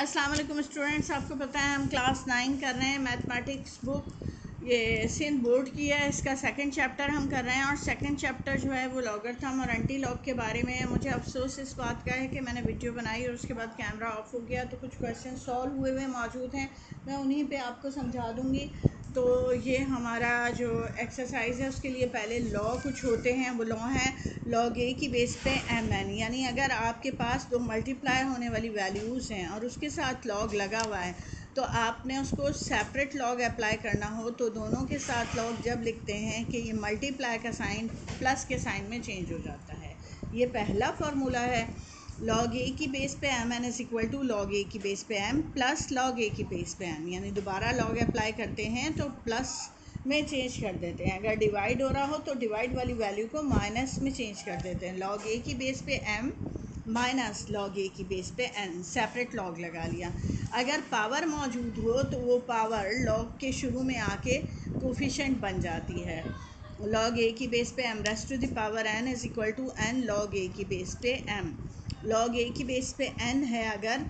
अस्सलाम वालेकुम स्टूडेंट्स, आपको पता है हम क्लास 9 कर रहे हैं। मैथमेटिक्स बुक ये सिंध बोर्ड की है। इसका सेकंड चैप्टर हम कर रहे हैं और सेकंड चैप्टर जो है वो लॉगरिथम और एंटी लॉग के बारे में है। मुझे अफसोस इस बात का है कि मैंने वीडियो बनाई और उसके बाद कैमरा ऑफ हो गया, तो कुछ क्वेश्चन सॉल्व हुए हुए मौजूद हैं, मैं उन्हीं पे आपको समझा दूँगी। तो ये हमारा जो एक्सरसाइज है उसके लिए पहले लॉ कुछ होते हैं, वो लॉ हैं लॉग ए की बेस पे एम एन, यानी अगर आपके पास दो मल्टीप्लाई होने वाली वैल्यूज़ हैं और उसके साथ लॉग लगा हुआ है तो आपने उसको सेपरेट लॉग अप्लाई करना हो तो दोनों के साथ लॉग जब लिखते हैं कि ये मल्टीप्लाई का साइन प्लस के साइन में चेंज हो जाता है। ये पहला फार्मूला है। लॉग ए की बेस पे M N is equal to log ए की बेस पे एम प्लस लॉग ए की बेस पे एम, यानी दोबारा लॉग अप्लाई करते हैं तो प्लस में चेंज कर देते हैं। अगर डिवाइड हो रहा हो तो डिवाइड वाली वैल्यू को माइनस में चेंज कर देते हैं। लॉग ए की बेस पे एम माइनस लॉग ए की बेस पे एन, सेपरेट लॉग लगा लिया। अगर पावर मौजूद हो तो वो पावर लॉग के शुरू में आके कोफिशिएंट बन जाती है। लॉग ए की बेस पे M raised to the power N is equal to N log ए की बेस पे एम। लॉग ए की बेस पे एन है अगर,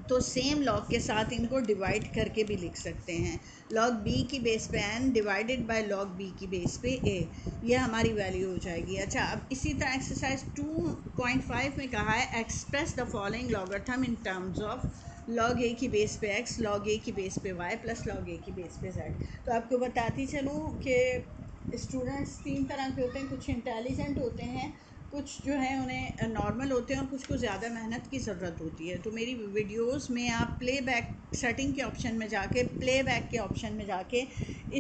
तो सेम लॉग के साथ इनको डिवाइड करके भी लिख सकते हैं। लॉग बी की बेस पे N divided by log B की बेस पे ए, ये हमारी वैल्यू हो जाएगी। अच्छा, अब इसी तरह एक्सरसाइज 2.5 में कहा है express the following logarithm in terms of log ए की बेस पे एक्स, लॉग ए की बेस पे वाई प्लस लॉग ए की बेस पे जेड। तो आपको बताती चलूँ कि स्टूडेंट्स तीन तरह के होते हैं, कुछ इंटेलिजेंट होते हैं, कुछ जो है उन्हें नॉर्मल होते हैं और कुछ को ज़्यादा मेहनत की ज़रूरत होती है। तो मेरी वीडियोस में आप प्लेबैक सेटिंग के ऑप्शन में जाके, प्लेबैक के ऑप्शन में जाके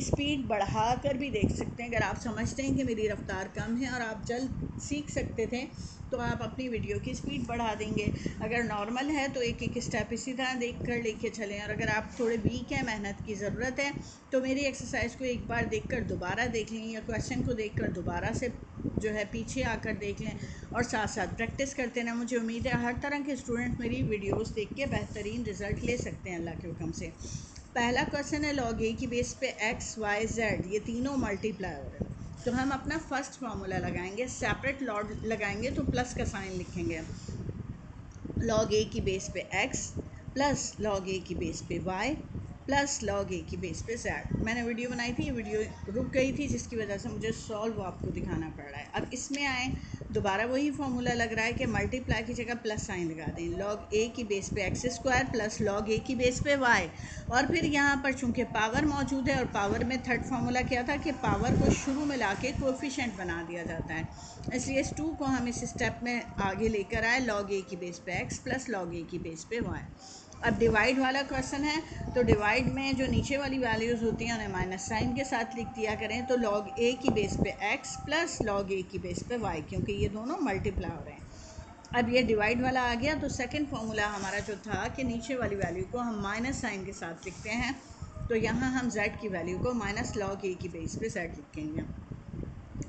स्पीड बढ़ा कर भी देख सकते हैं। अगर आप समझते हैं कि मेरी रफ़्तार कम है और आप जल्द सीख सकते थे तो आप अपनी वीडियो की स्पीड बढ़ा देंगे। अगर नॉर्मल है तो एक एक स्टेप इसी तरह देख कर लेके चलें, और अगर आप थोड़े वीक हैं, मेहनत की ज़रूरत है, तो मेरी एक्सरसाइज को एक बार देख कर दोबारा देख लें या क्वेश्चन को देख कर दोबारा से जो है पीछे आकर देख लें और साथ साथ प्रैक्टिस करते रहें। मुझे उम्मीद है हर तरह के स्टूडेंट मेरी वीडियोस देख के बेहतरीन रिज़ल्ट ले सकते हैं अल्लाह के हुक्म से। पहला क्वेश्चन है लॉग ए की बेस पे एक्स वाई जेड, ये तीनों मल्टीप्लाई हो रहे हैं, तो हम अपना फर्स्ट फार्मूला लगाएंगे, सेपरेट लॉग लगाएंगे तो प्लस का साइन लिखेंगे। लॉग ए की बेस पे एक्स प्लस लॉग ए की बेस पे वाई प्लस लॉग ए की बेस पे जेड। मैंने वीडियो बनाई थी, ये वीडियो रुक गई थी जिसकी वजह से मुझे सॉल्व आपको दिखाना पड़ रहा है। अब इसमें आए, दोबारा वही फार्मूला लग रहा है कि मल्टीप्लाई की जगह प्लस साइन लगा दें। लॉग ए की बेस पे एक्स स्क्वायर प्लस लॉग ए की बेस पे वाई, और फिर यहाँ पर चूँकि पावर मौजूद है और पावर में थर्ड फार्मूला क्या था कि पावर को शुरू में ला के कोफिशेंट बना दिया जाता है, इसलिए इस 2 को हम इस स्टेप में आगे लेकर आए। लॉग ए की बेस पे एक्स प्लस लॉग ए की बेस पे वाई। अब डिवाइड वाला क्वेश्चन है, तो डिवाइड में जो नीचे वाली वैल्यूज़ होती हैं उन्हें माइनस साइन के साथ लिख दिया करें। तो लॉग ए की बेस पे एक्स प्लस लॉग ए की बेस पे वाई, क्योंकि ये दोनों मल्टीप्लाई हो रहे हैं। अब ये डिवाइड वाला आ गया, तो सेकंड फार्मूला हमारा जो था कि नीचे वाली वैल्यू को हम माइनस साइन के साथ लिखते हैं, तो यहाँ हम z की वैल्यू को माइनस लॉग ए की बेस पे z लिखेंगे।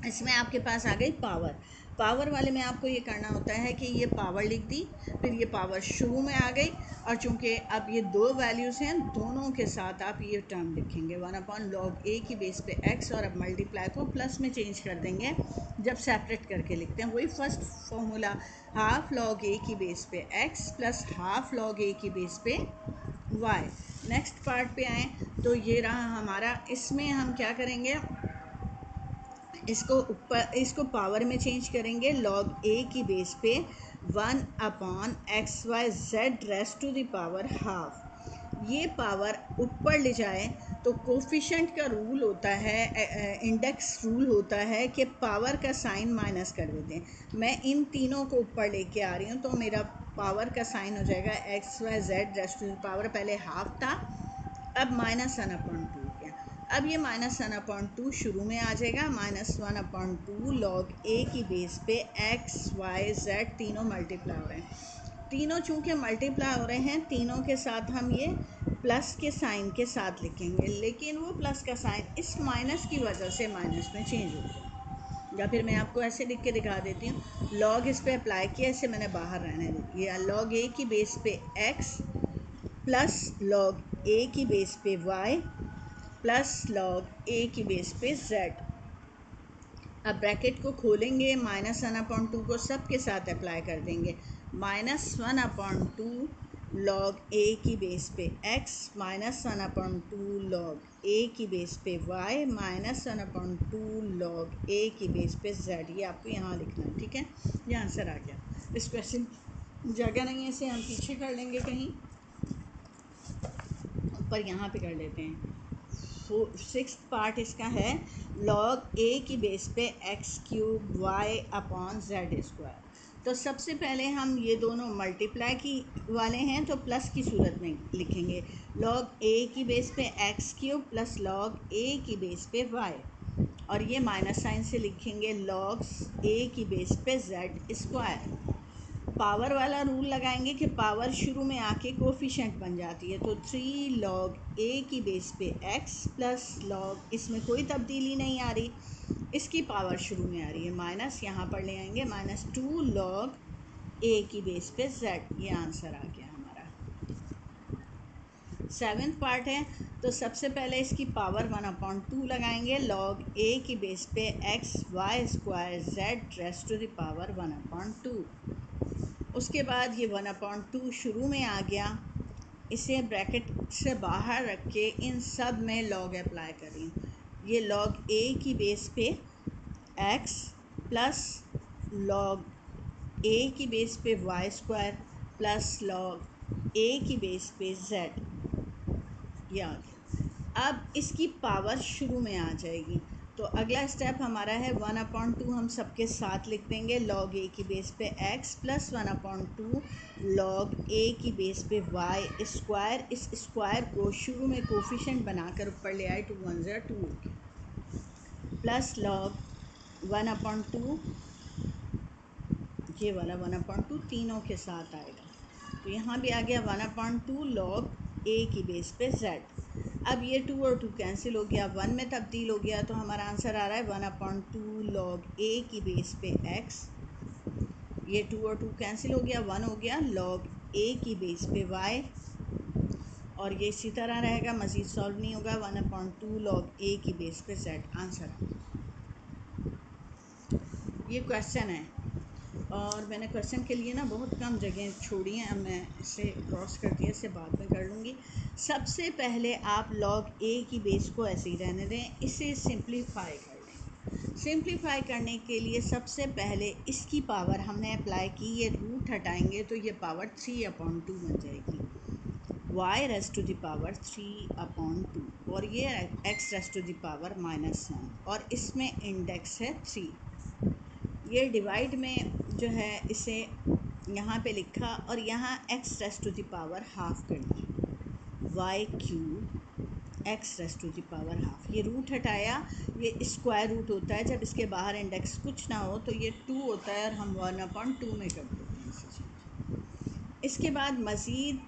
इसमें आपके पास आ गई पावर। पावर वाले में आपको ये करना होता है कि ये पावर लिख दी, फिर ये पावर शुरू में आ गई, और चूंकि अब ये दो वैल्यूज़ हैं, दोनों के साथ आप ये टर्म लिखेंगे 1 लॉग ए की बेस पे x, और अब मल्टीप्लाई को प्लस में चेंज कर देंगे जब सेपरेट करके लिखते हैं। वही फर्स्ट फॉर्मूला, हाफ लॉग ए की बेस पे x प्लस हाफ लॉग ए की बेस पे y। नेक्स्ट पार्ट पे आएँ तो ये रहा हमारा, इसमें हम क्या करेंगे, इसको पावर में चेंज करेंगे। लॉग ए की बेस पे 1/xyz raised to the power half. ये पावर ऊपर ले जाए तो कोफिशेंट का रूल होता है, इंडेक्स रूल होता है कि पावर का साइन माइनस कर देते हैं। मैं इन तीनों को ऊपर लेके आ रही हूँ, तो मेरा पावर का साइन हो जाएगा xyz raised to the power, पहले हाफ था, अब -1/2 गया। अब ये -1/2 शुरू में आ जाएगा, -1/2 लॉग ए की बेस पे x y z तीनों मल्टीप्लाई हो रहे हैं। तीनों चूँकि मल्टीप्लाई हो रहे हैं, तीनों के साथ हम ये प्लस के साइन के साथ लिखेंगे, लेकिन वो प्लस का साइन इस माइनस की वजह से माइनस में चेंज हो गया। या फिर मैं आपको ऐसे लिख के दिखा देती हूँ, लॉग इस पर अप्लाई किया, इसे मैंने बाहर रहने दिया। लॉग ए की बेस पे x प्लस लॉग ए की बेस पे y प्लस लॉग ए की बेस पे z। अब ब्रैकेट को खोलेंगे, -1/2 को सब के साथ अप्लाई कर देंगे, -1/2 लॉग ए की बेस पे x माइनस 1/2 लॉग ए की बेस पे y माइनस 1/2 लॉग ए की बेस पे z। ये आपको यहाँ लिखना है, ठीक है। ये आंसर आ गया। इस क्वेश्चन जगह नहीं है, इसे हम पीछे कर लेंगे कहीं ऊपर, यहाँ पे कर लेते हैं। सिक्स्थ पार्ट इसका है लॉग ए की बेस पे x³ y/z²। तो सबसे पहले हम ये दोनों मल्टीप्लाई की वाले हैं तो प्लस की सूरत में लिखेंगे। लॉग ए की बेस पे x³ प्लस लॉग ए की बेस पे y, और ये माइनस साइन से लिखेंगे लॉग ए की बेस पे z²। पावर वाला रूल लगाएंगे कि पावर शुरू में आके कोफिशिएंट बन जाती है, तो 3 लॉग ए की बेस पे x प्लस लॉग, इसमें कोई तब्दीली नहीं आ रही, इसकी पावर शुरू में आ रही है, माइनस यहाँ पर ले आएंगे -2 लॉग ए की बेस पे z। ये आंसर आ गया हमारा। सेवेंथ पार्ट है, तो सबसे पहले इसकी पावर 1/2 लगाएंगे लॉग ए की बेस पे x² z raised to the power 1/2। उसके बाद ये 1/2 शुरू में आ गया, इसे ब्रैकेट से बाहर रख के इन सब में लॉग अप्लाई कर रही हूँ। ये लॉग ए की बेस पे x प्लस लॉग ए की बेस पे y² प्लस लॉग ए की बेस पे z, ये आ गया। अब इसकी पावर शुरू में आ जाएगी, तो अगला स्टेप हमारा है 1/2 हम सबके साथ लिख देंगे लॉग ए की बेस पे x प्लस 1/2 लॉग ए की बेस पे y²। इस स्क्वायर को शुरू में कोफिशिएंट बनाकर ऊपर ले आए, 2 1 0 2 प्लस लॉग 1/2, ये वाला 1/2 तीनों के साथ आएगा, तो यहाँ भी आ गया 1/2 लॉग ए की बेस पे z। अब ये 2 और 2 कैंसिल हो गया, 1 में तब्दील हो गया, तो हमारा आंसर आ रहा है 1/2 लॉग ए की बेस पे x। ये 2 और 2 कैंसिल हो गया, 1 हो गया लॉग ए की बेस पे y, और ये इसी तरह रहेगा, मज़ीद सॉल्व नहीं होगा, 1/2 लॉग ए की बेस पे z। आंसर ये क्वेश्चन है, और मैंने क्वेश्चन के लिए ना बहुत कम जगह छोड़ी हैं, अब मैं इसे क्रॉस कर दिया, इसे बाद में कर लूँगी। सबसे पहले आप लॉग ए की बेस को ऐसे ही रहने दें, इसे सिंप्लीफाई कर लें। सिंप्लीफाई करने के लिए सबसे पहले इसकी पावर हमने अप्लाई की, ये रूट हटाएंगे तो ये पावर 3/2 बन जाएगी, y raised to the power 3/2, और ये x raised to the power -1, और इसमें इंडेक्स है 3। ये डिवाइड में जो है इसे यहाँ पे लिखा, और यहाँ x raised to the power half कर दी, y³ x raised to the power half. ये रूट हटाया, ये स्क्वायर रूट होता है, जब इसके बाहर इंडेक्स कुछ ना हो तो ये 2 होता है, और हम 1/2 में कर देते हैं इसे चेंज। इसके बाद मज़ीद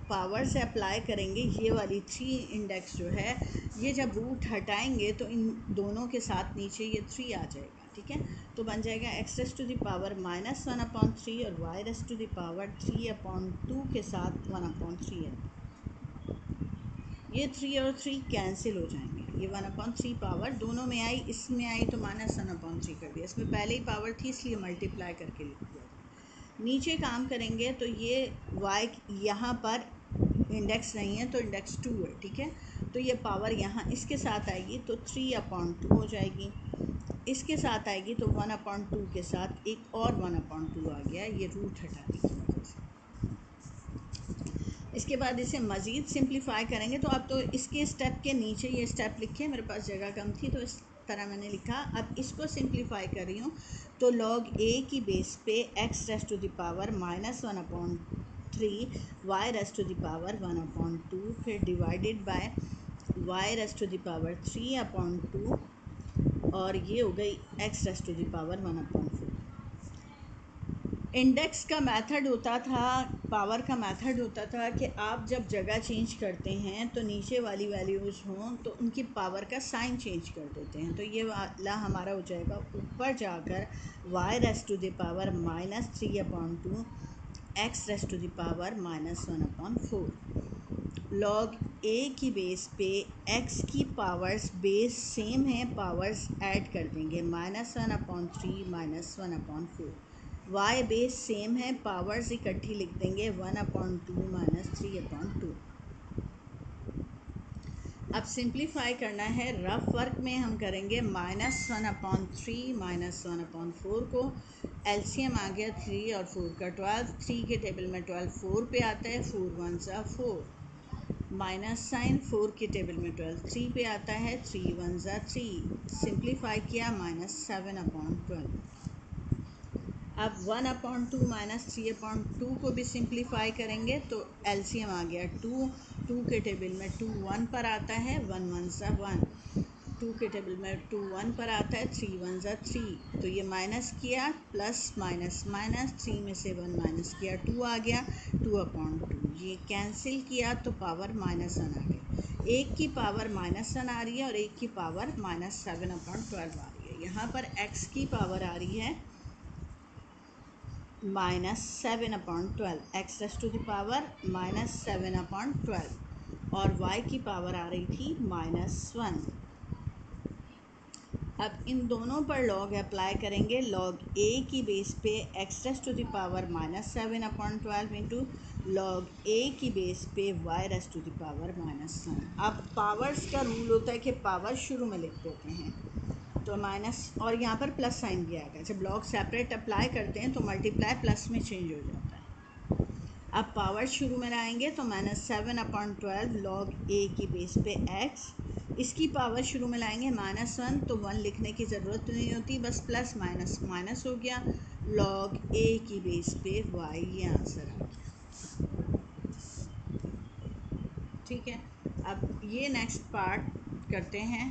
पावर से अप्लाई करेंगे, ये वाली 3 इंडेक्स जो है, ये जब रूट हटाएंगे तो इन दोनों के साथ नीचे ये 3 आ जाएगा, ठीक है। तो बन जाएगा x raised to the power -1/3 और y raised to the power 3/2 के साथ 1/3 है। ये 3 और 3 कैंसिल हो जाएंगे, ये 1/3 पावर दोनों में आई, इसमें आई तो -1/3 कर दिया, इसमें पहले ही पावर थी इसलिए मल्टीप्लाई करके लिख दिया। नीचे काम करेंगे तो ये y यहाँ पर इंडेक्स नहीं है तो इंडेक्स 2 है, ठीक है। तो ये पावर यहाँ इसके साथ आएगी तो 3/2 हो जाएगी, इसके साथ आएगी तो 1/2 के साथ एक और 1/2 आ गया, ये रूट हटाने की वजह से। इसके बाद इसे मज़ीद सिंप्लीफाई करेंगे, तो अब तो इसके स्टेप के नीचे ये स्टेप लिखे, मेरे पास जगह कम थी तो इस तरह मैंने लिखा। अब इसको सिंप्लीफाई कर रही हूँ, तो लॉग ए की बेस पे x raised to the power -1/3 y raised to the power 1/2, फिर divided by y raised to the power 3/2, और ये हो गई x raised to the power 1/4। Index का मेथड होता था, पावर का मेथड होता था कि आप जब जगह चेंज करते हैं तो नीचे वाली वैल्यूज़ हों तो उनकी पावर का साइन चेंज कर देते हैं। तो ये वाला हमारा हो जाएगा ऊपर जाकर y raised to the power -3/2 x raised to the power -1/4। Log ए की बेस पे x की पावर्स बेस सेम है, पावर्स ऐड कर देंगे, -1/3 -1/4, y बेस सेम है, पावर्स इकट्ठी लिख देंगे 1/2 माइनस 3/2। अब सिंप्लीफाई करना है, रफ वर्क में हम करेंगे -1/3 -1/4 को, एलसीएम आ गया 3 और 4 का 12, 3 के टेबल में 12 4 पे आता है, 4 1 ज़ा 4, माइनस साइन 4 के टेबल में 12 3 पे आता है, 3 1 ज़ा 3, सिंप्लीफाई किया -7/12। अब 1/2 माइनस 3/2 को भी सिंप्लीफाई करेंगे तो एलसीएम आ गया 2, 2 के टेबल में 2 1 पर आता है, 1 1 ज़ा 1, 2 के टेबल में 2 1 पर आता है, 3 1 ज़ा 3, तो ये माइनस किया, प्लस माइनस माइनस, 3 में से 1 माइनस किया, 2 आ गया, 2/2, ये कैंसिल किया तो पावर -1 आ गई। एक की पावर -1 आ रही है और एक की पावर -7/12 आ रही है। यहाँ पर x की पावर आ रही है -7/12, x raise to the power -7/12 और y की पावर आ रही थी -1। अब इन दोनों पर लॉग अप्लाई करेंगे, लॉग a की बेस पे x raise to the power -7/12 into log a की बेस पे y raise to the power -1। अब पावर्स का रूल होता है कि पावर शुरू में लिख देते हैं, तो माइनस और यहाँ पर प्लस साइन भी आएगा। जब लॉग सेपरेट अप्लाई करते हैं तो मल्टीप्लाई प्लस में चेंज हो जाता है। अब पावर शुरू में लाएंगे तो -7/12 लॉग a की बेस पे x, इसकी पावर शुरू में लाएंगे -1, तो 1 लिखने की ज़रूरत नहीं होती, बस प्लस माइनस माइनस हो गया, लॉग a की बेस पे y, ये आंसर आ गया। ठीक है, अब ये नेक्स्ट पार्ट करते हैं।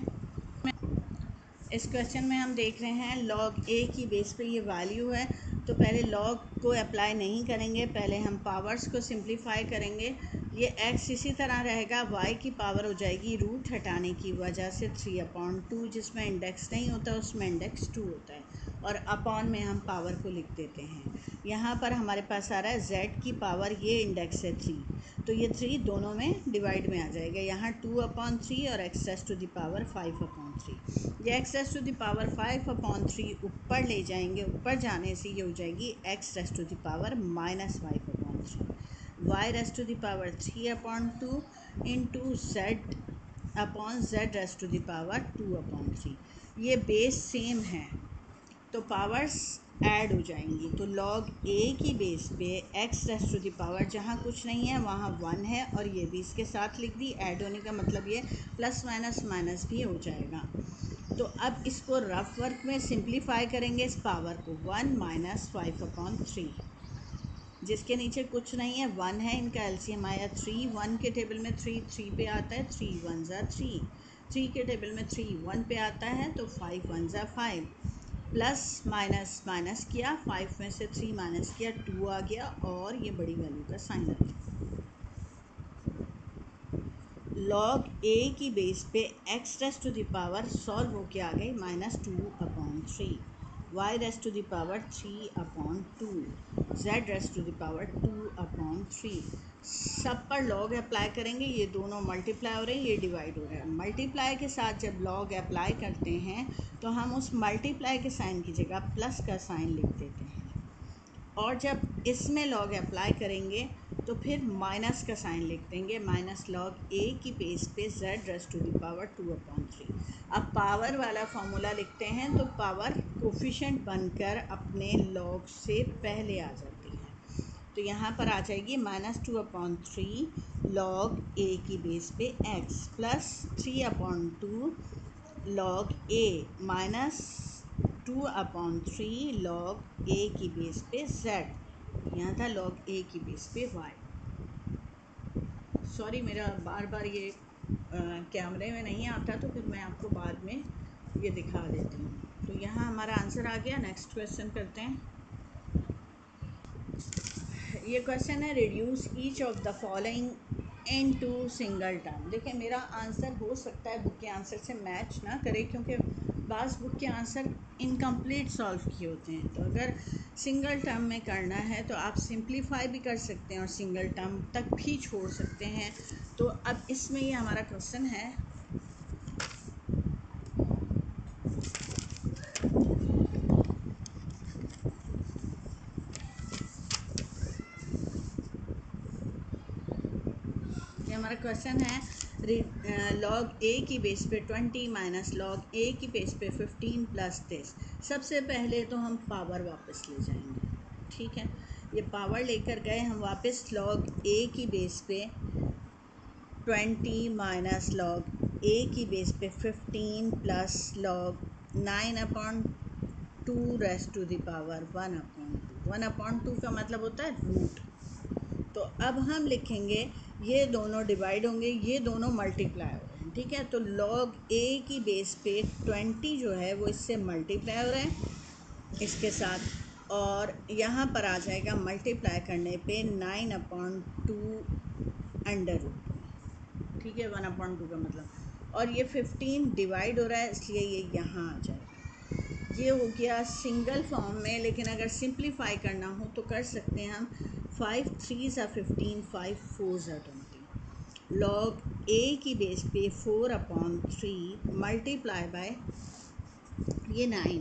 इस क्वेश्चन में हम देख रहे हैं लॉग a की बेस पे ये वैल्यू है, तो पहले लॉग को अप्लाई नहीं करेंगे, पहले हम पावर्स को सिंप्लीफाई करेंगे। ये x इसी तरह रहेगा, y की पावर हो जाएगी रूट हटाने की वजह से 3/2, जिसमें इंडेक्स नहीं होता उसमें इंडेक्स 2 होता है, और अपॉन में हम पावर को लिख देते हैं। यहाँ पर हमारे पास आ रहा है z की पावर, ये इंडेक्स है 3, तो ये 3 दोनों में डिवाइड में आ जाएगा। यहाँ 2/3 और x raise to the power 5/3, ये x raise to the power 5/3 ऊपर ले जाएंगे, ऊपर जाने से ये हो जाएगी x raise to the power -5/3, y raise to the power 3/2 into z raise to the power 2/3। ये बेस सेम है तो पावर्स ऐड हो जाएंगी, तो लॉग a की बेस पे x raise to the power, जहाँ कुछ नहीं है वहाँ 1 है, और ये भी इसके साथ लिख दी। ऐड होने का मतलब ये प्लस माइनस माइनस भी हो जाएगा। तो अब इसको रफ वर्क में सिंप्लीफाई करेंगे, इस पावर को 1 - 5/3, जिसके नीचे कुछ नहीं है, 1 है, इनका एलसीएम आया 3, 1 के टेबल में 3 3 पे आता है, 3 1 ज़ा 3, 3 के टेबल में 3 1 पे आता है, तो 5 1 ज़ा 5, प्लस माइनस माइनस किया, 5 में से 3 माइनस किया, 2 आ गया, और ये बड़ी वैल्यू का साइन आ गया। लॉग a की बेस पे x raise to the power solve होके आ गई -2/3, y raise to the power 3/2, z raise to the power 2/3। सब पर लॉग अप्लाई करेंगे, ये दोनों मल्टीप्लाई हो रहे हैं, ये डिवाइड हो रहा है। मल्टीप्लाई के साथ जब लॉग अप्लाई करते हैं तो हम उस मल्टीप्लाई के साइन की जगह प्लस का साइन लिख देते हैं, और जब इसमें लॉग अप्लाई करेंगे तो फिर माइनस का साइन लिख देंगे, माइनस लॉग a की बेस पे z raise to the power 2/3। अब पावर वाला फॉर्मूला लिखते हैं तो पावर कोफिशिएंट बनकर अपने लॉग से पहले आ जाती है, तो यहाँ पर आ जाएगी -2/3 लॉग a की बेस पे x plus 3/2 log a minus 2/3 log a की बेस पे z, यहाँ था लॉग a की बेस पे y। सॉरी, मेरा बार बार ये कैमरे में नहीं आता, तो फिर मैं आपको बाद में ये दिखा देती हूँ। तो यहाँ हमारा आंसर आ गया। नेक्स्ट क्वेश्चन करते हैं। ये क्वेश्चन है, reduce each of the following into single term. देखिए, मेरा आंसर हो सकता है बुक के आंसर से मैच ना करे, क्योंकि बाज़ बुक के आंसर इनकम्प्लीट सॉल्व किए होते हैं। तो अगर सिंगल टर्म में करना है तो आप सिंप्लीफाई भी कर सकते हैं और सिंगल टर्म तक भी छोड़ सकते हैं। तो अब इसमें ये हमारा क्वेश्चन है, हमारा क्वेश्चन है लॉग ए की बेस पे 20 माइनस लॉग ए की बेस पे 15 प्लस 10। सबसे पहले तो हम पावर वापस ले जाएंगे, ठीक है। ये पावर लेकर गए हम वापस, लॉग ए की बेस पे 20 माइनस लॉग ए की बेस पे 15 plus log 9/2 raised to the power 1/2। 1/2 का मतलब होता है रूट। तो अब हम लिखेंगे ये दोनों डिवाइड होंगे, ये दोनों मल्टीप्लाई हो रहे हैं, ठीक है। तो लॉग ए की बेस पे 20 जो है वो इससे मल्टीप्लाई हो रहा है इसके साथ, और यहाँ पर आ जाएगा मल्टीप्लाई करने पे 9/2 अंडर रूट, ठीक है। 1/2 का मतलब, और ये 15 डिवाइड हो रहा है इसलिए ये यहाँ आ जाएगा। ये हो गया सिंगल फॉर्म में, लेकिन अगर सिंप्लीफाई करना हो तो कर सकते हैं हम। 5 3s are 15, 5 4s are 20। Log ए की बेस पे 4/3 मल्टीप्लाई बाय ये 9।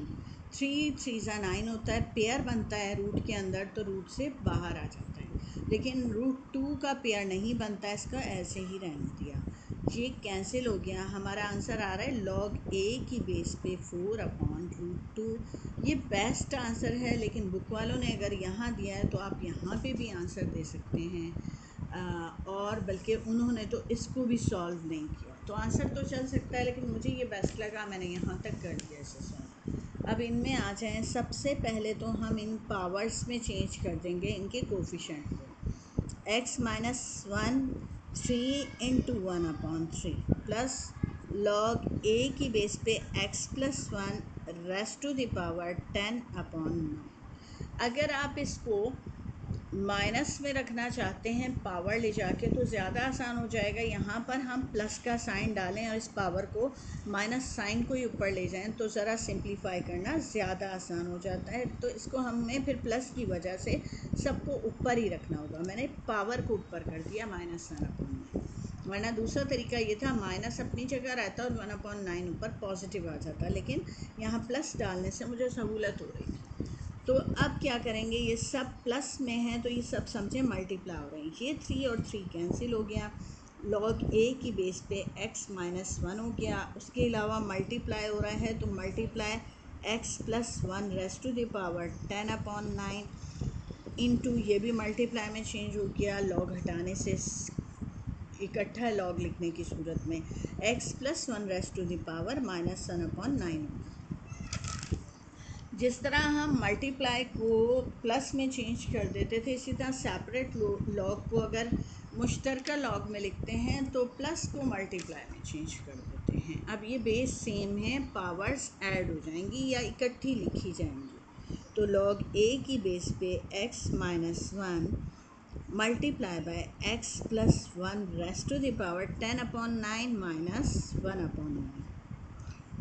3 3s are 9 होता है, पेयर बनता है रूट के अंदर तो रूट से बाहर आ जाता है, लेकिन √2 का पेयर नहीं बनता है, इसका ऐसे ही रहने दिया, ये कैंसिल हो गया। हमारा आंसर आ रहा है लॉग ए की बेस पे 4/√2। ये बेस्ट आंसर है, लेकिन बुक वालों ने अगर यहाँ दिया है तो आप यहाँ पे भी आंसर दे सकते हैं, और बल्कि उन्होंने तो इसको भी सॉल्व नहीं किया, तो आंसर तो चल सकता है, लेकिन मुझे ये बेस्ट लगा, मैंने यहाँ तक कर दिया इसे सॉल्व। अब इनमें आ जाएं, सबसे पहले तो हम इन पावर्स में चेंज कर देंगे इनके कोफिशेंट को। x - 1 3 इंटू 1/3 प्लस लॉग ए की बेस पे x + 1 raised to the power 10/9। अगर आप इसको माइनस में रखना चाहते हैं पावर ले जाके तो ज़्यादा आसान हो जाएगा। यहाँ पर हम प्लस का साइन डालें और इस पावर को माइनस साइन को ही ऊपर ले जाएं तो ज़रा सिंप्लीफाई करना ज़्यादा आसान हो जाता है। तो इसको हमें फिर प्लस की वजह से सबको ऊपर ही रखना होगा। मैंने पावर को ऊपर कर दिया -1/9, वरना दूसरा तरीका ये था माइनस अपनी जगह रहता और 1/9 ऊपर पॉजिटिव आ जाता, लेकिन यहाँ प्लस डालने से मुझे सहूलत हो रही थी। तो अब क्या करेंगे, ये सब प्लस में है तो ये सब समझे मल्टीप्लाई हो रहे हैं। ये 3 और 3 कैंसिल हो गया, लॉग ए की बेस पे x - 1 हो गया। उसके अलावा मल्टीप्लाई हो रहा है तो multiply x + 1 raised to the power 10/9 into ये भी मल्टीप्लाई में चेंज हो गया, लॉग हटाने से इकट्ठा लॉग लिखने की सूरत में x + 1 raised to the power -1/9। जिस तरह हम मल्टीप्लाई को प्लस में चेंज कर देते थे, इसी तरह सेपरेट लॉग को अगर मुश्तरका लॉग में लिखते हैं तो प्लस को मल्टीप्लाई में चेंज कर देते हैं। अब ये बेस सेम है, पावर्स ऐड हो जाएंगी या इकट्ठी लिखी जाएंगी। तो लॉग ए की बेस पे x - 1 multiply by x + 1 raised to the power 10/9 - 1/9।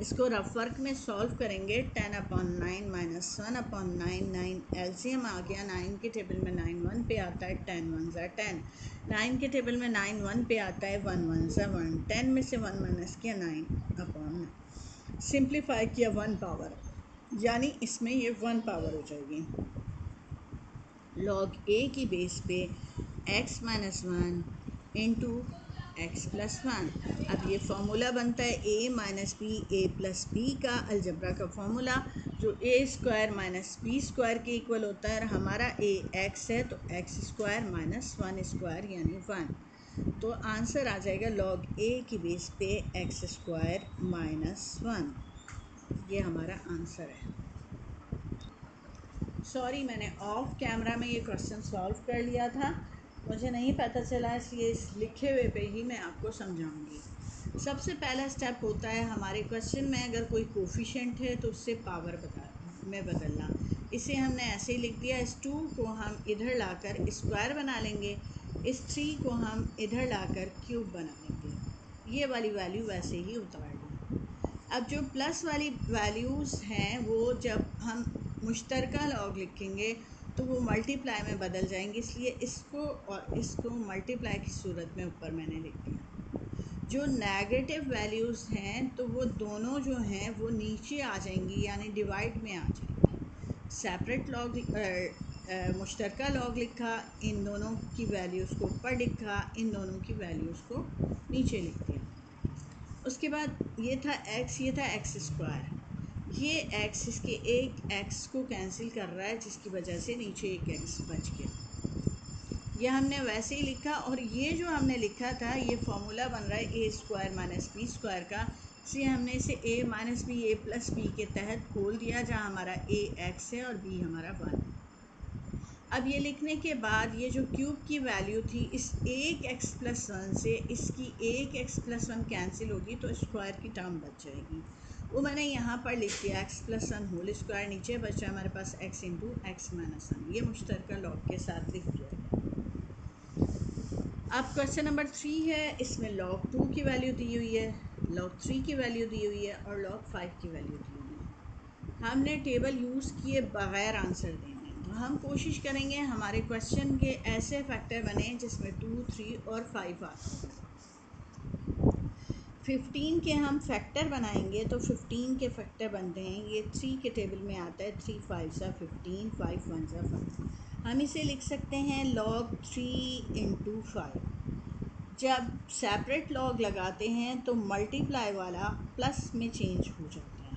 इसको रफ वर्क में सॉल्व करेंगे। 10/9 - 1/9, 9 एलसीएम आ गया, 9 के टेबल में 9 1 पे आता है, 10 1s are 10। 9 के टेबल में 9 1 पे आता है, 1 1s are 1। 10 में से 1 माइनस किया, 9/9। सिंप्लीफाई किया 1 पावर, यानी इसमें ये 1 पावर हो जाएगी। लॉग ए की बेस पे x - 1 इंटू x + 1। अब ये फार्मूला बनता है a - b a + b का अलजब्रा का फार्मूला, जो a² - b² के इक्वल होता है। और हमारा a x है तो x² - 1² यानी 1। तो आंसर आ जाएगा लॉग a की बेस पे x² - 1। ये हमारा आंसर है। सॉरी, मैंने ऑफ कैमरा में ये क्वेश्चन सॉल्व कर लिया था, मुझे नहीं पता चला, इसलिए इस लिखे हुए पे ही मैं आपको समझाऊंगी। सबसे पहला स्टेप होता है हमारे क्वेश्चन में अगर कोई कोफिशिएंट है तो उससे पावर में बदलना। इसे हमने ऐसे ही लिख दिया, इस 2 को हम इधर लाकर स्क्वायर बना लेंगे, इस 3 को हम इधर लाकर क्यूब बना लेंगे, ये वाली वैल्यू वैसे ही उतार ली। अब जो प्लस वाली वैल्यूज़ हैं वो जब हम मुश्तरका लॉग लिखेंगे तो वो मल्टीप्लाई में बदल जाएंगे, इसलिए इसको और इसको मल्टीप्लाई की सूरत में ऊपर मैंने लिख दिया। जो नेगेटिव वैल्यूज़ हैं तो वो दोनों जो हैं वो नीचे आ जाएंगी, यानी डिवाइड में आ जाएंगी। सेपरेट लॉग मुश्तरका लॉग लिखा, इन दोनों की वैल्यूज़ को ऊपर लिखा, इन दोनों की वैल्यूज़ को नीचे लिख दिया। उसके बाद ये था x, ये था एक्स स्क्वायर, ये x इसके एक x को कैंसिल कर रहा है जिसकी वजह से नीचे एक x बच गया। यह हमने वैसे ही लिखा, और ये जो हमने लिखा था ये फार्मूला बन रहा है a square minus b square का, इसलिए हमने इसे a minus b a plus b के तहत खोल दिया, जहाँ हमारा a x है और b हमारा 1 है। अब ये लिखने के बाद ये जो क्यूब की वैल्यू थी, इस एक x प्लस 1 से इसकी एक x प्लस 1 कैंसिल होगी तो स्क्वायर की टर्म बच जाएगी, वो मैंने यहाँ पर लिख दिया x प्लस 1 होल स्क्वायर, नीचे बचा हमारे पास x इंटू एक्स माइनस 1, ये मुश्तरका लॉग के साथ लिख दिया। अब क्वेश्चन नंबर 3 है, इसमें log 2 की वैल्यू दी हुई है, log 3 की वैल्यू दी हुई है और log 5 की वैल्यू दी हुई है। हमने टेबल यूज़ किए बग़ैर आंसर देने, तो हम कोशिश करेंगे हमारे क्वेश्चन के ऐसे फैक्टर बने जिसमें 2, 3 और 5 आते हैं। 15 के हम फैक्टर बनाएंगे तो 15 के फैक्टर बनते हैं, ये 3 के टेबल में आता है, 3 5 सा 15, 5 1 सा 5। हम इसे लिख सकते हैं log 3 इंटू 5। जब सेपरेट लॉग लगाते हैं तो मल्टीप्लाई वाला प्लस में चेंज हो जाता है,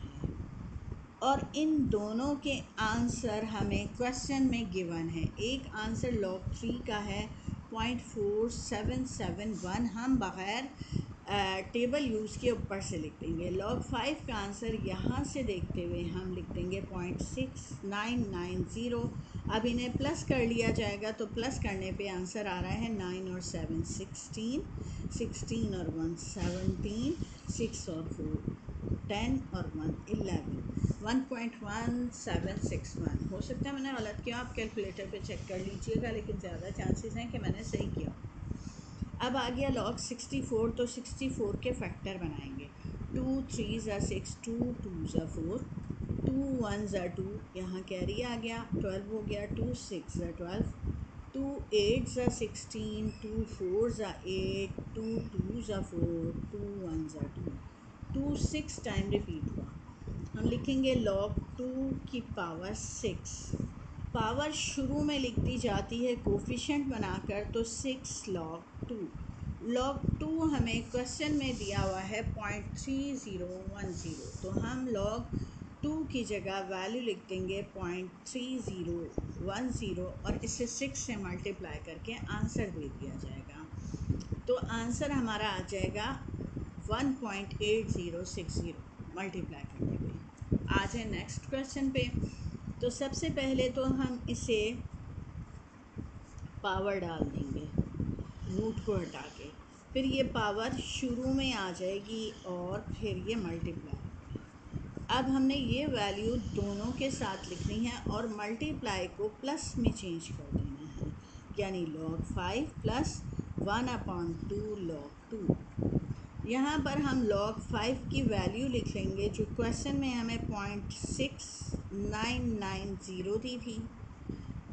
और इन दोनों के आंसर हमें क्वेश्चन में गिवन है। एक आंसर log 3 का है 0.4771, हम बग़ैर टेबल यूज़ के ऊपर से लिख देंगे। log 5 का आंसर यहाँ से देखते हुए हम लिख देंगे 0.6990। अब इन्हें प्लस कर लिया जाएगा, तो प्लस करने पे आंसर आ रहा है 9 और 7 16, 16 और 1 17, 6 और 4 10 और 1 11, 1.1761। हो सकता है मैंने गलत किया, आप कैलकुलेटर पे चेक कर लीजिएगा, लेकिन ज़्यादा चांसेस हैं कि मैंने सही किया। अब आ गया log 64, तो 64 के फैक्टर बनाएंगे। 2 3 ज़ा 6, 2 2 ज़ा 4, 2 1 ज़ा 2, यहाँ कैरी आ गया, 12 हो गया, 2 6 ज़ा 12, 2 8 ज़ा 16, 2 4 ज़ा 8, 2 2 ज़ा 4, 2 1 ज़ा 2, 2 6 टाइम रिपीट हुआ। हम लिखेंगे log 2 की पावर 6। पावर शुरू में लिख दी जाती है कोफिशिएंट बनाकर, तो 6 log 2। log 2 हमें क्वेश्चन में दिया हुआ है 0.3010, तो हम log 2 की जगह वैल्यू लिख देंगे 0.3010 और इसे 6 से मल्टीप्लाई करके आंसर दे दिया जाएगा। तो आंसर हमारा आ जाएगा 1.8060 मल्टीप्लाई करने पे। आ जाए नेक्स्ट क्वेश्चन पे। तो सबसे पहले तो हम इसे पावर डाल देंगे रूट को हटा के, फिर ये पावर शुरू में आ जाएगी और फिर ये मल्टीप्लाई। अब हमने ये वैल्यू दोनों के साथ लिखनी है और मल्टीप्लाई को प्लस में चेंज कर देना है, यानी log 5 प्लस 1/2 log 2। यहाँ पर हम log 5 की वैल्यू लिख लेंगे जो क्वेश्चन में हमें 0.6990 दी थी,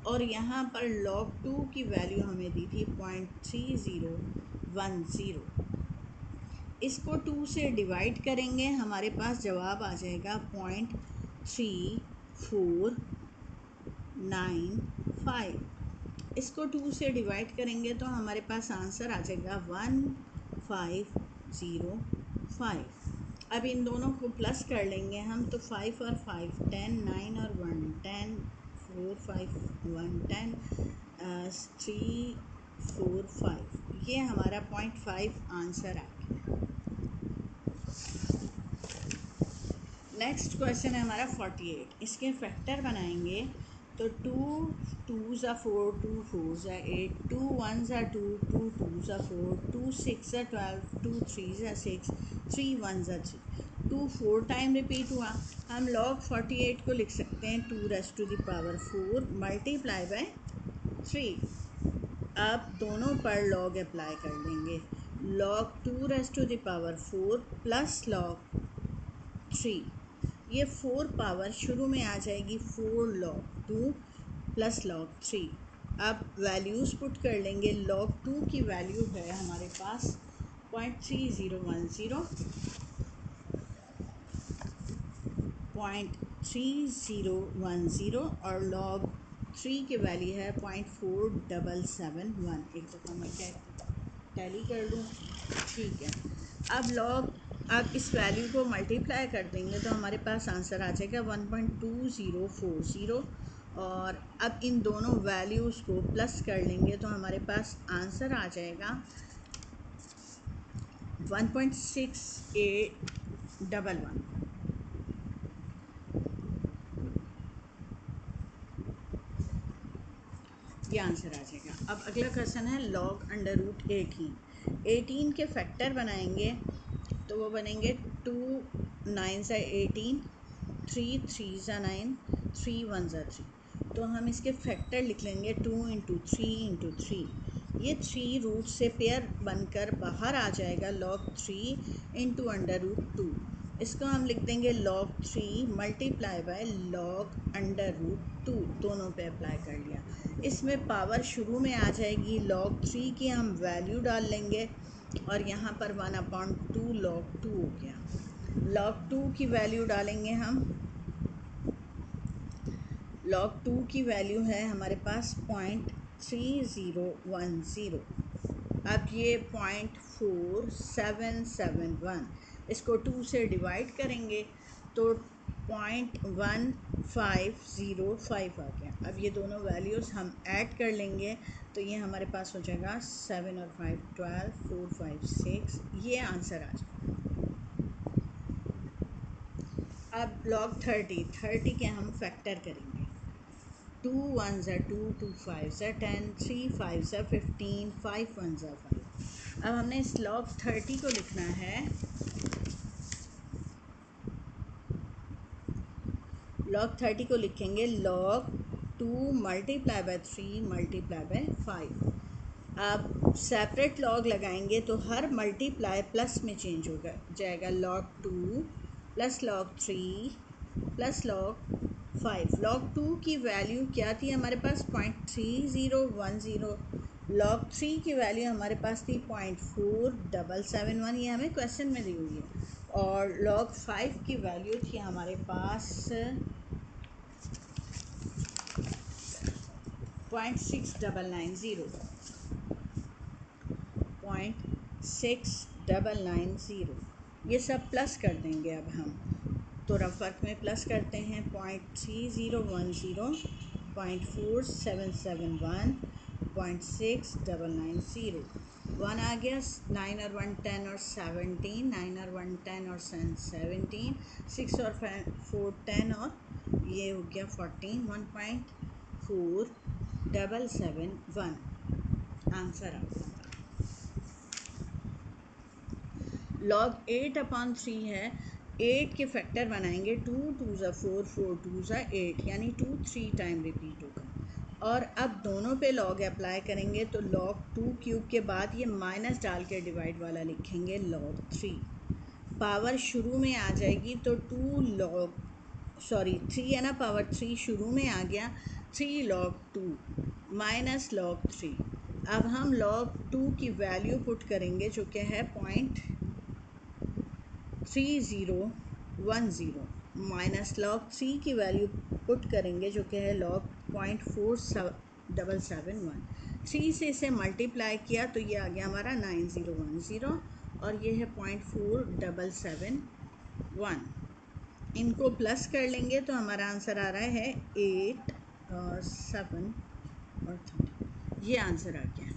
और यहाँ पर log 2 की वैल्यू हमें दी थी 0.3010। इसको 2 से डिवाइड करेंगे, हमारे पास जवाब आ जाएगा 0.3495। इसको 2 से डिवाइड करेंगे तो हमारे पास आंसर आ जाएगा 1505। अब इन दोनों को प्लस कर लेंगे हम, तो 5 और 5 10, 9 और 1 10, 4 5 1 10, 3 4 5, ये हमारा 0.5 आंसर आ गया। नेक्स्ट क्वेश्चन है हमारा 48, इसके फैक्टर बनाएंगे तो 2 2 ज़ा 4, 2 4 ज़ा 8, 2 1 ज़ा 2, 2 2 ज़ा 4, 2 6 ज़ा 12, 2 3 ज़ा 6, 3 1 ज़ा 3, 2 4 टाइम रिपीट हुआ। हम log 48 को लिख सकते हैं 2 raised to the power 4 multiply by 3। अब दोनों पर log अप्लाई कर देंगे, log 2 raised to the power 4 plus log 3, ये 4 पावर शुरू में आ जाएगी, 4 log 2 प्लस log 3। अब वैल्यूज़ पुट कर लेंगे, log 2 की वैल्यू है हमारे पास 0.3010, 0.3010 और log 3 की वैल्यू है 0.4771। एक दफ़ा मैं टैली कर लूँ, ठीक है। अब इस वैल्यू को मल्टीप्लाई कर देंगे तो हमारे पास आंसर आ जाएगा 1.2040। और अब इन दोनों वैल्यूज़ को प्लस कर लेंगे तो हमारे पास आंसर आ जाएगा 1.6811। ये आंसर आ जाएगा। अब अगला क्वेश्चन है लॉग अंडर रूट 18 के फैक्टर बनाएंगे तो वो बनेंगे 2 9 सा 18, 3 3 सा 9, 3 1 सा 3। तो हम इसके फैक्टर लिख लेंगे 2 इंटू 3 इंटू 3। ये 3 रूट से पेयर बनकर बाहर आ जाएगा लॉग 3 इंटू अंडर रूट 2। इसको हम लिख देंगे log 3 multiply by log under root 2। दोनों पे अप्लाई कर लिया। इसमें पावर शुरू में आ जाएगी, लॉग 3 की हम वैल्यू डाल लेंगे और यहाँ पर 1/2 लॉग 2 हो गया। लॉग 2 की वैल्यू डालेंगे हम। लॉग 2 की वैल्यू है हमारे पास 0.3010। अब ये 0.4771, इसको 2 से डिवाइड करेंगे तो 0.1505 आ गया। अब ये दोनों वैल्यूज़ हम ऐड कर लेंगे तो ये हमारे पास हो जाएगा 7 और 5 12, 4 5 6। ये आंसर आ जाएगा। अब लॉग 30 के हम फैक्टर करेंगे। 2 1 ज़ा 2, 2 5 ज़ा 10, 3 5 ज़ा 15, 5 1 ज़ा 5। अब हमने इस लॉग 30 को लिखना है। लॉग 30 को लिखेंगे log 2 multiply by 3 multiply bye 5। अब सेपरेट लॉग लगाएंगे तो हर मल्टीप्लाई प्लस में चेंज होगा जाएगा। Log 2 plus log 3 plus log 5। Log 2 की वैल्यू क्या थी हमारे पास 0.3010। लॉग 3 की वैल्यू हमारे पास थी 0.4771, ये हमें क्वेश्चन में दी हुई है। और लॉग 5 की वैल्यू थी हमारे पास 0.6990। 0.6990 ये सब प्लस कर देंगे। अब हम तो रफ वर्क में प्लस करते हैं 0.3010, 0.4771, 0.6990। 1 आ गया, 9 और 1 10 और 17, 9 और 1 10 और 17, 6 और 4 10 और ये हो गया 14, 1.4771 आंसर आ गया। लॉग 8/3 है। 8 के फैक्टर बनाएंगे 2 2 ज़ा 4, 4 2 ज़ा 8, यानी 2 3 टाइम रिपीट होगा। और अब दोनों पे लॉग अप्लाई करेंगे तो लॉग 2 क्यूब के बाद ये माइनस डाल के डिवाइड वाला लिखेंगे लॉग 3। पावर शुरू में आ जाएगी तो 3 है ना, पावर 3 शुरू में आ गया। 3 log 2 माइनस log 3। अब हम log 2 की वैल्यू पुट करेंगे जो कि है 0.3010 माइनस log 3 की वैल्यू पुट करेंगे जो कि है log 0.4771। 3 से इसे मल्टीप्लाई किया तो ये आ गया हमारा 9010 और ये है 0.4771। इनको प्लस कर लेंगे तो हमारा आंसर आ रहा है 8 और 7 और 30। ये आंसर आ गया।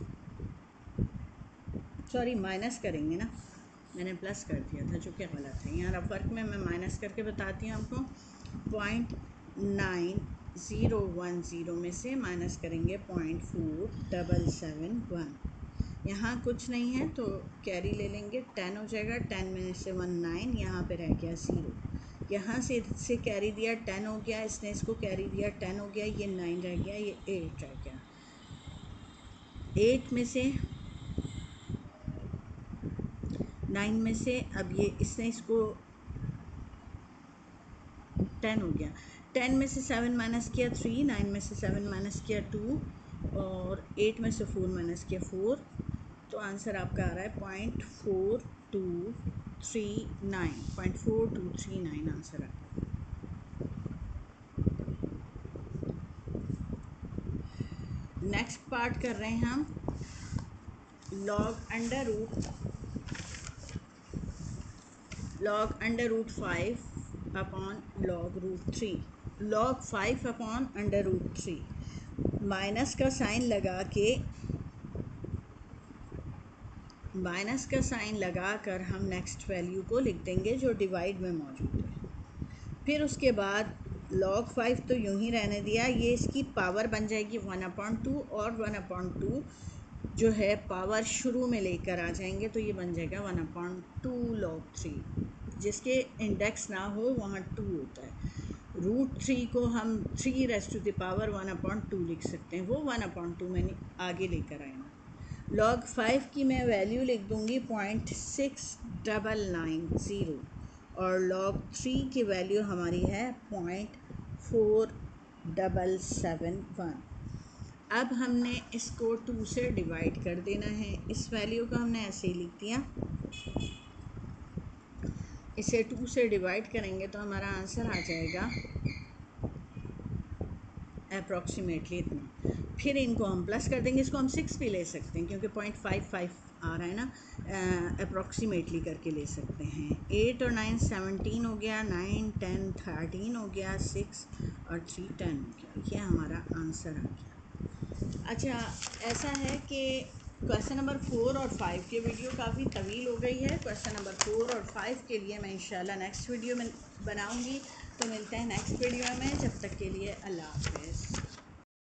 सॉरी, माइनस करेंगे ना, मैंने प्लस कर दिया था जो कि गलत है। यहाँ रफ वर्क में मैं माइनस करके बताती हूँ आपको। 0.9010 में से माइनस करेंगे 0.4771। यहाँ कुछ नहीं है तो कैरी ले लेंगे, 10 हो जाएगा। 10 में से 1 9, यहाँ पे रह गया 0। यहाँ से इससे कैरी दिया 10 हो गया, इसने इसको कैरी दिया 10 हो गया, ये 9 रह गया, ये 8 रह गया। 8 में से 9 में से अब ये इसने इसको 10 हो गया। 10 में से 7 माइनस किया 3, 9 में से 7 माइनस किया 2 और 8 में से 4 माइनस किया 4। तो आंसर आपका आ रहा है 0.4239 आंसर आ गया। पार्ट कर रहे हैं हम log under root 5 upon log root 3, log 5 upon under root 3। Minus का साइन लगा कर हम नेक्स्ट वैल्यू को लिख देंगे जो डिवाइड में मौजूद है। फिर उसके बाद log 5 तो यूं ही रहने दिया, ये इसकी पावर बन जाएगी 1/2 और 1/2 जो है पावर शुरू में लेकर आ जाएंगे तो ये बन जाएगा 1/2 log 3। जिसके इंडेक्स ना हो वहाँ 2 होता है। रूट 3 को हम 3 रेज़ टू द पावर 1/2 लिख सकते हैं, वो 1/2 मैंने आगे लेकर आए ना। log 5 की मैं वैल्यू लिख दूँगी 0.6990 और log 3 की वैल्यू हमारी है 0.4771। अब हमने इसको 2 से डिवाइड कर देना है। इस वैल्यू को हमने ऐसे ही लिख दिया, इसे 2 से डिवाइड करेंगे तो हमारा आंसर आ जाएगा अप्रॉक्सीमेटली इतना। फिर इनको हम प्लस कर देंगे, इसको हम 6 भी ले सकते हैं क्योंकि 0.55 आ रहा है ना, अप्रॉक्सीमेटली करके ले सकते हैं। 8 और 9 17 हो गया, 9 10 13 हो गया, 6 और 3 10 हो गया। ये हमारा आंसर आ गया। अच्छा, ऐसा है कि क्वेश्चन नंबर 4 और 5 की वीडियो काफ़ी तवील हो गई है। क्वेश्चन नंबर 4 और 5 के लिए मैं इंशाल्लाह नेक्स्ट वीडियो में बनाऊंगी। तो मिलते हैं नेक्स्ट वीडियो में, जब तक के लिए अल्लाह हाफ़िज़।